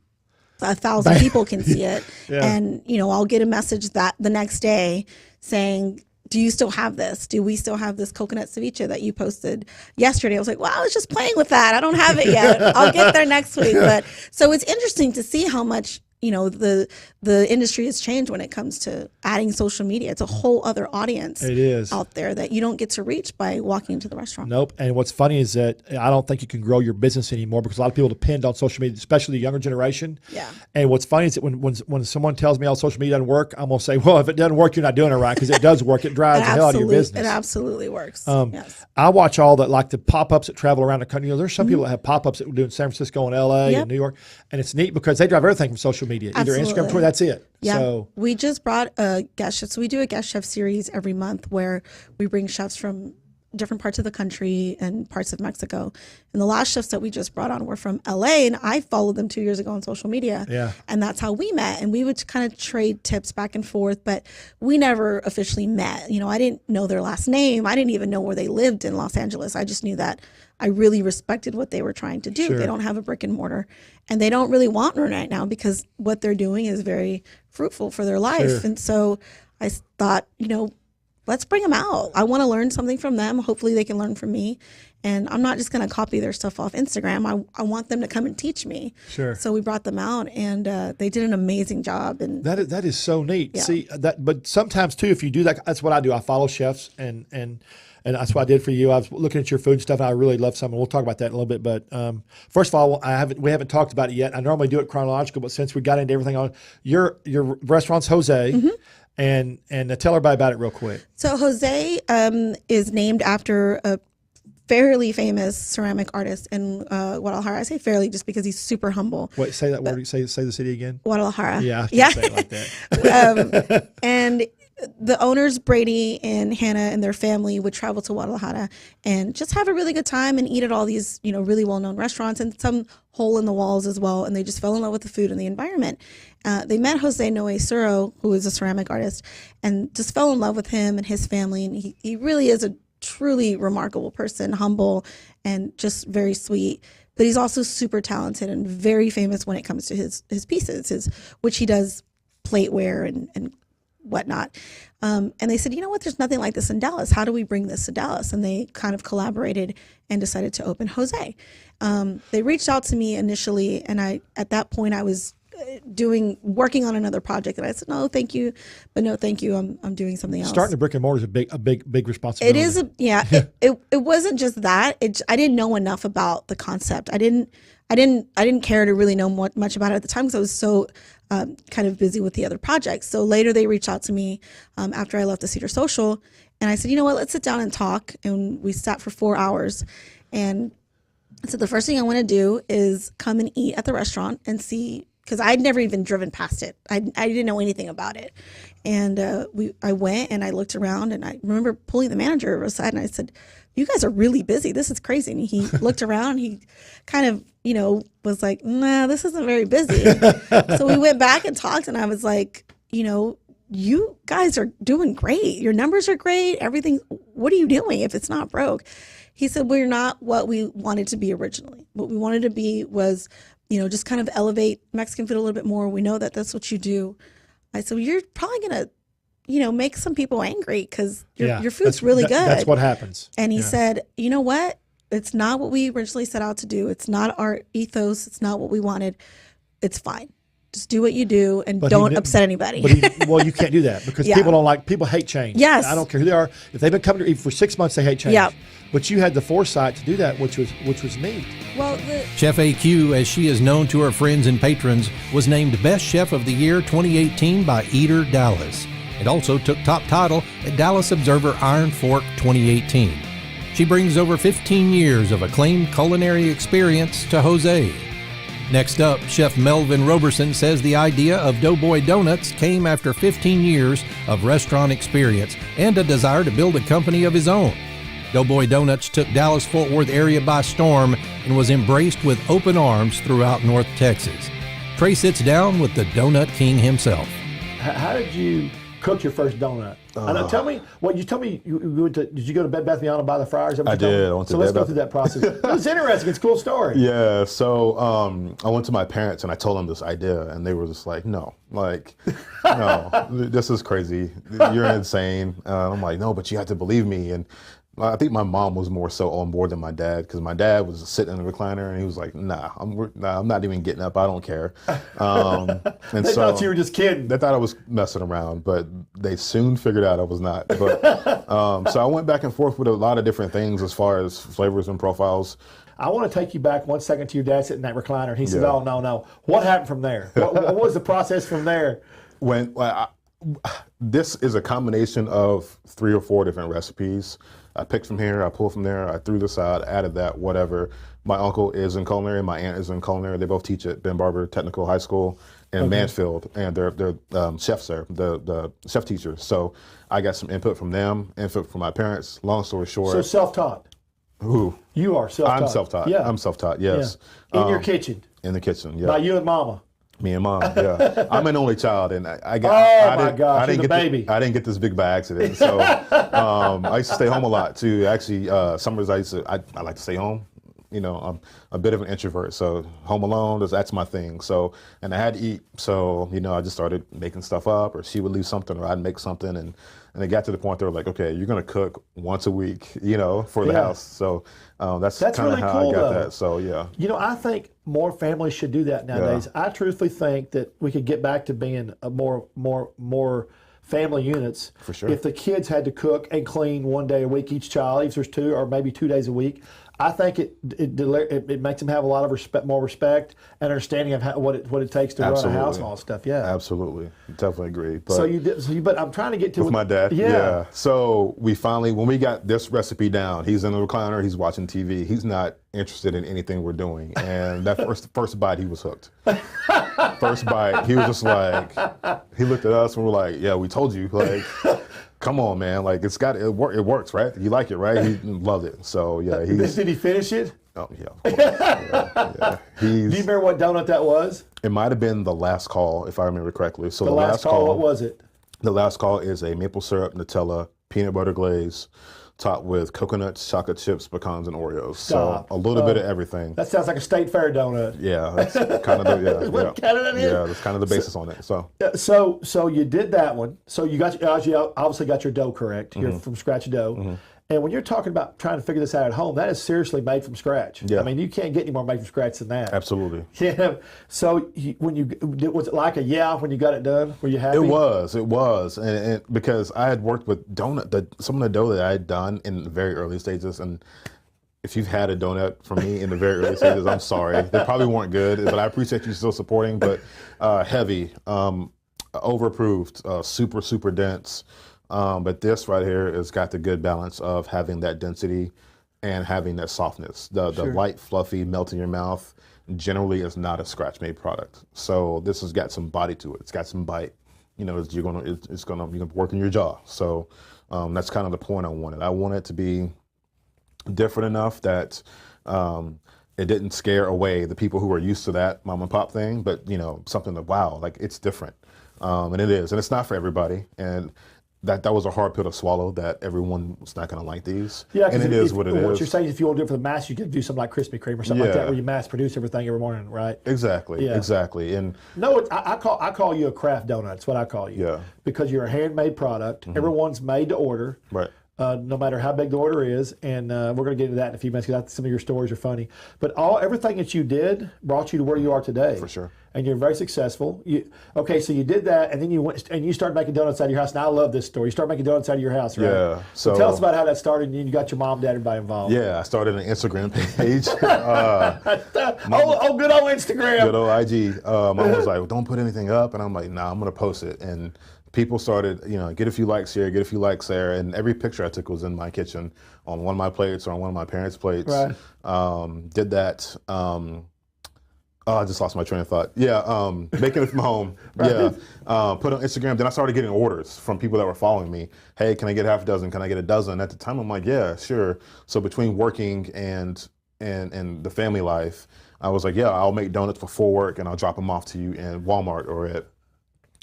1,000 people can see it. And, I'll get a message that the next day saying, do you still have this? Do we still have this coconut ceviche that you posted yesterday? I was like, well, I was just playing with that. I don't have it yet. I'll get there next week. But so it's interesting to see how much, the industry has changed when it comes to adding social media. It's a whole other audience out there that you don't get to reach by walking into the restaurant. Nope. And what's funny is that I don't think you can grow your business anymore because a lot of people depend on social media, especially the younger generation. Yeah. And what's funny is that when someone tells me social media doesn't work, I'm going to say, well, if it doesn't work, you're not doing it right because it does work. It drives the hell out of your business. It absolutely works. Yes. I watch all that, like the pop-ups that travel around the country. There's some people that have pop-ups that we do in San Francisco and LA and New York. And it's neat because they drive everything from social media, either Instagram, Twitter, that's it. Yeah, so we just brought a guest chef. So we do a guest chef series every month where we bring chefs from different parts of the country and parts of Mexico. And the last chefs that we just brought on were from LA, and I followed them 2 years ago on social media. Yeah. And that's how we met. And we would kind of trade tips back and forth, but we never officially met. You know, I didn't know their last name. I didn't even know where they lived in Los Angeles. I just knew that I really respected what they were trying to do. Sure. They don't have a brick and mortar, and they don't really want one right now because what they're doing is very fruitful for their life. Sure. And so I thought, you know, let's bring them out. I want to learn something from them. Hopefully they can learn from me. And I'm not just going to copy their stuff off Instagram. I want them to come and teach me. Sure. So we brought them out, and they did an amazing job. And that is so neat. Yeah. See that, but sometimes too, if you do that, that's what I do. I follow chefs, and that's what I did for you. I was looking at your food and stuff, and I really love some. We'll talk about that in a little bit. But first of all, we haven't talked about it yet. I normally do it chronological, but since we got into everything on your restaurant's Jose. Mm-hmm. And tell everybody about it real quick. So Jose is named after a fairly famous ceramic artist in Guadalajara. I say fairly just because he's super humble. Wait, say that word. Say the city again. Guadalajara. Yeah, I can't say it like that. And the owners, Brady and Hannah and their family, would travel to Guadalajara and just have a really good time and eat at all these, you know, really well-known restaurants and some hole in the walls as well. And they just fell in love with the food and the environment. They met Jose Noe Suro, who is a ceramic artist, and just fell in love with him and his family. And he really is a truly remarkable person, humble and just very sweet. But he's also super talented and very famous when it comes to his pieces, which he does plateware and whatnot. And they said, you know what, there's nothing like this in Dallas. How do we bring this to Dallas? And they kind of collaborated and decided to open Jose. They reached out to me initially, and at that point I was working on another project, and I said, no, thank you, but no, thank you. I'm doing something else. Starting a brick and mortar is a big responsibility. It is, it wasn't just that. I didn't know enough about the concept. I didn't care to really know much about it at the time because I was so kind of busy with the other projects. So later they reached out to me after I left the Cedar Social, and I said, you know what, let's sit down and talk. And we sat for 4 hours, and I said, the first thing I want to do is come and eat at the restaurant and see, because I'd never even driven past it. I didn't know anything about it. And I went and I looked around, and I remember pulling the manager aside and I said, you guys are really busy. This is crazy. And he looked around, he kind of, you know, was like, nah, this isn't very busy. So we went back and talked, and I was like, you know, you guys are doing great. Your numbers are great. Everything. What are you doing if it's not broke? He said, we're not what we wanted to be originally. What we wanted to be was, you know, just kind of elevate Mexican food a little bit more. We know that that's what you do. I said, well, you're probably going to, you know, make some people angry because your food's really good. That's what happens. And he said, you know what? It's not what we originally set out to do. It's not our ethos. It's not what we wanted. It's fine. Just do what you do and don't upset anybody. Well, you can't do that because people hate change. Yes. I don't care who they are. If they've been coming to eat for 6 months, they hate change. Yep. But you had the foresight to do that, which was neat. Well, Chef AQ, as she is known to her friends and patrons, was named Best Chef of the Year 2018 by Eater Dallas. It also took top title at Dallas Observer Iron Fork 2018. She brings over 15 years of acclaimed culinary experience to Jose. Next up, Chef Melvin Roberson says the idea of Doughboy Donuts came after 15 years of restaurant experience and a desire to build a company of his own. Doughboy Donuts took Dallas-Fort Worth area by storm and was embraced with open arms throughout North Texas. Trey sits down with the Donut King himself. How did you cook your first donut? Tell me what you told me. Did you go to Bed Bath & Beyond and buy the fryers? I did. I went to so let's Bed go through that process. It's interesting. It's a cool story. Yeah. So I went to my parents and I told them this idea, and they were just like, "No, no, this is crazy. You're insane." I'm like, "No, but you have to believe me." And I think my mom was more so on board than my dad because my dad was sitting in the recliner and he was like, "Nah, I'm not even getting up. I don't care." And they thought you were just kidding. They thought I was messing around, but they soon figured out I was not. But so I went back and forth with a lot of different things as far as flavors and profiles. I want to take you back 1 second to your dad sitting in that recliner. And he said, "Oh no. What happened from there? What was the process from there?" This is a combination of 3 or 4 different recipes. I picked from here, I pulled from there, I threw this out, added that, whatever. My uncle is in culinary, my aunt is in culinary. They both teach at Ben Barber Technical High School. in Mansfield, and they're chefs there, the chef teachers. So I got some input from them, input from my parents. Long story short. So self-taught. Who? You are self-taught. I'm self-taught. Yeah. I'm self-taught, yes. Yeah. In your kitchen. In the kitchen, yeah. By you and mama. Me and mom, yeah. I'm an only child, and I got. Oh, I my didn't, gosh, I didn't you're the get baby. I didn't get this big by accident. So I used to stay home a lot too. Actually, summers I like to stay home. You know, I'm a bit of an introvert, so home alone, that's my thing. So, and I had to eat, so you know, I just started making stuff up, or she would leave something, or I'd make something, and it got to the point they were like, okay, you're gonna cook once a week, you know, for the house. So that's kind of really how cool, I got though. that. So yeah. You know, I think more families should do that nowadays. I truthfully think that we could get back to being a more family units. For sure. If the kids had to cook and clean one day a week, each child, if there's 2 or maybe 2 days a week, I think it makes them have a lot of more respect and understanding of what it takes to run a house and all that stuff. Yeah, absolutely, definitely agree. But so you did. But I'm trying to get to with my dad. Yeah. So we finally, when we got this recipe down, he's in the recliner, he's watching TV, he's not interested in anything we're doing, and that first bite, he was hooked. First bite, he was just like, he looked at us and we're like, yeah, we told you, like. Come on, man! Like it works, right? You like it, right? He loved it. So yeah, did he finish it? Oh yeah, of course. yeah. Do you remember what donut that was? It might have been the last call, if I remember correctly. So the last call. What was it? The last call is a maple syrup, Nutella, peanut butter glaze, topped with coconuts, chocolate chips, pecans, and Oreos. Stop. So a little bit of everything. That sounds like a state fair donut. Yeah, that's kind of the What kind of that is? Yeah, that's kind of the basis on it. So so you did that one. So you obviously got your dough correct. You're from scratch dough. And when you're talking about trying to figure this out at home, that is seriously made from scratch. Yeah. I mean, you can't get any more made from scratch than that. Absolutely. Yeah. So was it like a when you got it done? Were you happy? It was, and because I had worked with some of the dough that I had done in the very early stages, and if you've had a donut from me in the very early stages, I'm sorry. They probably weren't good, but I appreciate you still supporting. But heavy, overproofed, super dense. But this right here has got the good balance of having that density and having that softness. The light, fluffy, melt in your mouth generally is not a scratch-made product. So this has got some body to it. It's got some bite. You know, you're gonna work in your jaw. So that's kind of the point I wanted. I want it to be different enough that it didn't scare away the people who are used to that mom and pop thing, but you know, something that like it's different, and it is, and it's not for everybody, and that was a hard pill to swallow. That everyone's not going to like these, yeah, and it is what it is. What you're saying is, if you want to do it for the mass, you could do something like Krispy Kreme or something like that, where you mass produce everything every morning, right? Exactly, exactly. And no, I call you a craft donut. That's what I call you. Yeah, because you're a handmade product. Everyone's made to order. Right. No matter how big the order is, and we're going to get into that in a few minutes because some of your stories are funny. But everything that you did brought you to where you are today. For sure. And you're very successful. So you did that, and then you went and you started making donuts out of your house. And I love this story. You started making donuts out of your house, right? Yeah. So tell us about how that started, and you got your mom, dad, everybody involved. Yeah, I started an Instagram page. Good old Instagram. Good old IG. Mom was like, well, don't put anything up, and I'm like, nah, I'm going to post it. And people started, get a few likes here, get a few likes there, and every picture I took was in my kitchen on one of my plates or on one of my parents' plates. Right. Did that. I just lost my train of thought. Yeah, making it from home. Right. Yeah, put on Instagram. Then I started getting orders from people that were following me. Hey, can I get half a dozen? Can I get a dozen? At the time, I'm like, yeah, sure. So between working and the family life, I was like, yeah, I'll make donuts before work and I'll drop them off to you in Walmart or at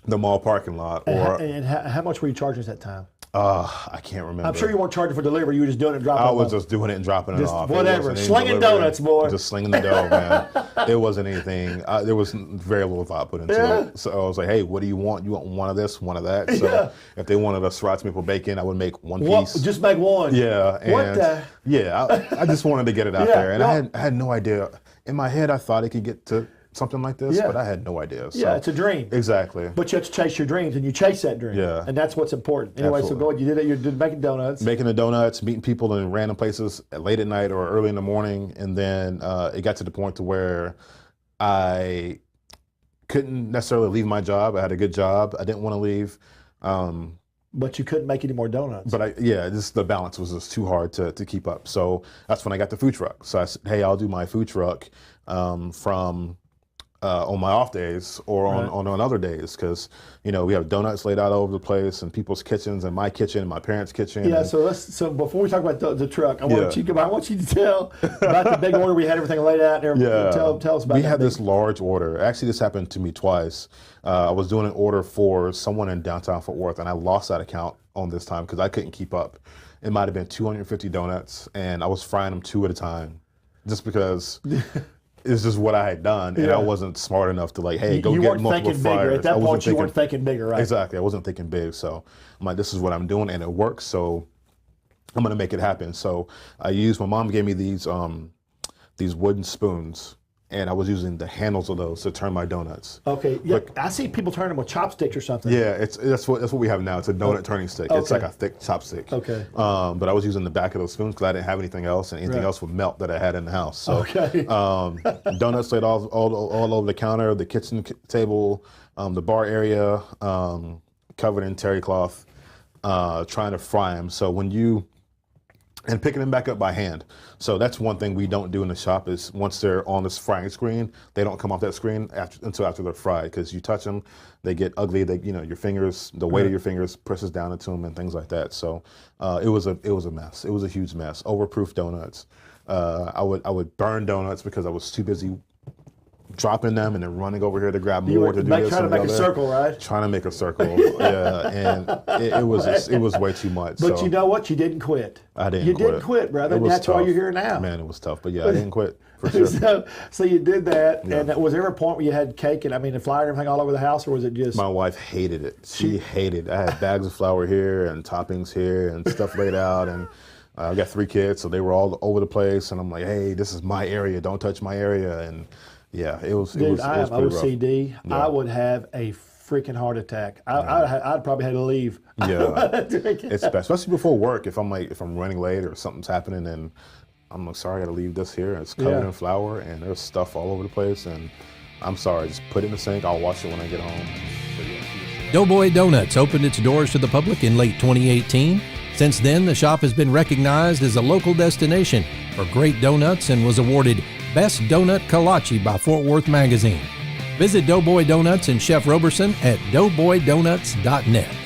the mall parking lot. And how much were you charging at that time? I can't remember. I'm sure you weren't charging for delivery. You were just doing it and dropping it off. I was just doing it and dropping it off. Whatever. Slinging donuts, boy. Just slinging the dough, man. It wasn't anything. There was very little thought put into it. So I was like, hey, what do you want? You want one of this, one of that? So if they wanted a Sriracha maple bacon, I would make one piece. Just make one? Yeah. And what the? Yeah, I just wanted to get it out there. And I had no idea. In my head, I thought it could get to something like this, but I had no idea. So. Yeah, it's a dream. Exactly. But you have to chase your dreams, and you chase that dream. Yeah. And that's what's important. Anyway, Absolutely. so go ahead. You did it. You did making donuts. Making the donuts, meeting people in random places late at night or early in the morning. And then it got to the point to where I couldn't necessarily leave my job. I had a good job. I didn't want to leave. But you couldn't make any more donuts. But the balance was just too hard to keep up. So that's when I got the food truck. So I said, hey, I'll do my food truck from on my off days or on other days, because we have donuts laid out all over the place in people's kitchens and my kitchen and my parents' kitchen. Yeah, so before we talk about the truck, I want you to tell about the big order we had, everything laid out there. Yeah. Tell us about We that. had this large order. Actually, this happened to me twice. I was doing an order for someone in downtown Fort Worth, and I lost that account on this time because I couldn't keep up. It might have been 250 donuts, and I was frying them 2 at a time, just because it's just what I had done, and I wasn't smart enough to hey, go get multiple fryers. Bigger. At that point, you weren't thinking bigger, right? Exactly, I wasn't thinking big, so I'm like, this is what I'm doing, and it works, so I'm gonna make it happen. So my mom gave me these wooden spoons, and I was using the handles of those to turn my donuts. Okay, yeah, I see people turn them with chopsticks or something. Yeah, that's what we have now. It's a donut turning stick. Okay. It's like a thick chopstick. Okay. But I was using the back of those spoons because I didn't have anything else, and anything else would melt that I had in the house. So, donuts laid all over the counter, the kitchen table, the bar area, covered in terry cloth, trying to fry them. So and picking them back up by hand. So that's one thing we don't do in the shop is once they're on this frying screen, they don't come off that screen until after they're fried, because you touch them, they get ugly. Your fingers, the weight of your fingers presses down into them and things like that. So it was a mess. It was a huge mess. Overproof donuts. I would burn donuts because I was too busy dropping them and then running over here to grab more to do this. Trying to make a circle, right? Trying to make a circle, yeah, and it was way too much. But so. you know what? You didn't quit. I didn't. You didn't quit, brother. That's why you're here now. Man, it was tough, but yeah, I didn't quit for sure. So you did that, and was there a point where you had cake and flour and everything all over the house, or was it just? My wife hated it. She hated it. I had bags of flour here and toppings here and stuff laid out, and I got 3 kids, so they were all over the place, and I'm like, hey, this is my area. Don't touch my area, and. Yeah, it was. Dude, I have OCD. Yeah. I would have a freaking heart attack. I'd probably had to leave. Yeah, it's best, especially before work. If I'm running late or something's happening, and I'm like, sorry, I got to leave this here. It's covered in flour, and there's stuff all over the place, and I'm sorry. Just put it in the sink. I'll wash it when I get home. Doughboy Donuts opened its doors to the public in late 2018. Since then, the shop has been recognized as a local destination for great donuts and was awarded Best Donut Kolache by Fort Worth Magazine. Visit Doughboy Donuts and Chef Roberson at doughboydonuts.net.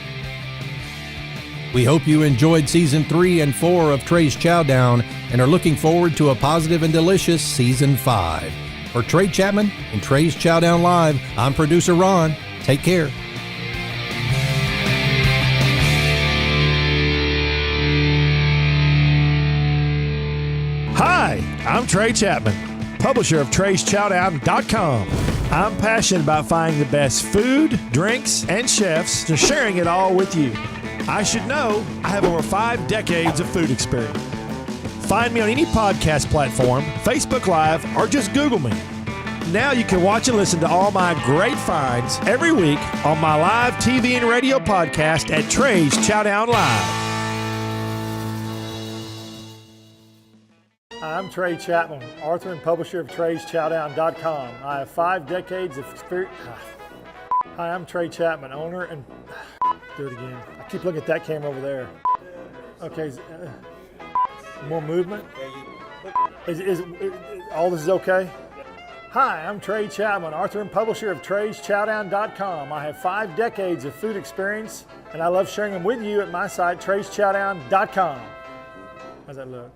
We hope you enjoyed Season 3 and 4 of Trey's Chowdown and are looking forward to a positive and delicious Season 5. For Trey Chapman and Trey's Chowdown Live, I'm producer Ron. Take care. Hi, I'm Trey Chapman, publisher of Trey'sChowdown.com. I'm passionate about finding the best food, drinks, and chefs and sharing it all with you. I should know I have over 5 decades of food experience. Find me on any podcast platform, Facebook Live, or just Google me. Now you can watch and listen to all my great finds every week on my live TV and radio podcast at Trey's Chowdown Live. I'm Trey Chapman, author and publisher of Trey'sChowdown.com. I have 5 decades of experience. Hi, I'm Trey Chapman, owner and... Do it again. I keep looking at that camera over there. Okay, more movement? Is all this is okay? Hi, I'm Trey Chapman, author and publisher of Trey'sChowdown.com. I have 5 decades of food experience, and I love sharing them with you at my site, Trey'sChowdown.com. How's that look?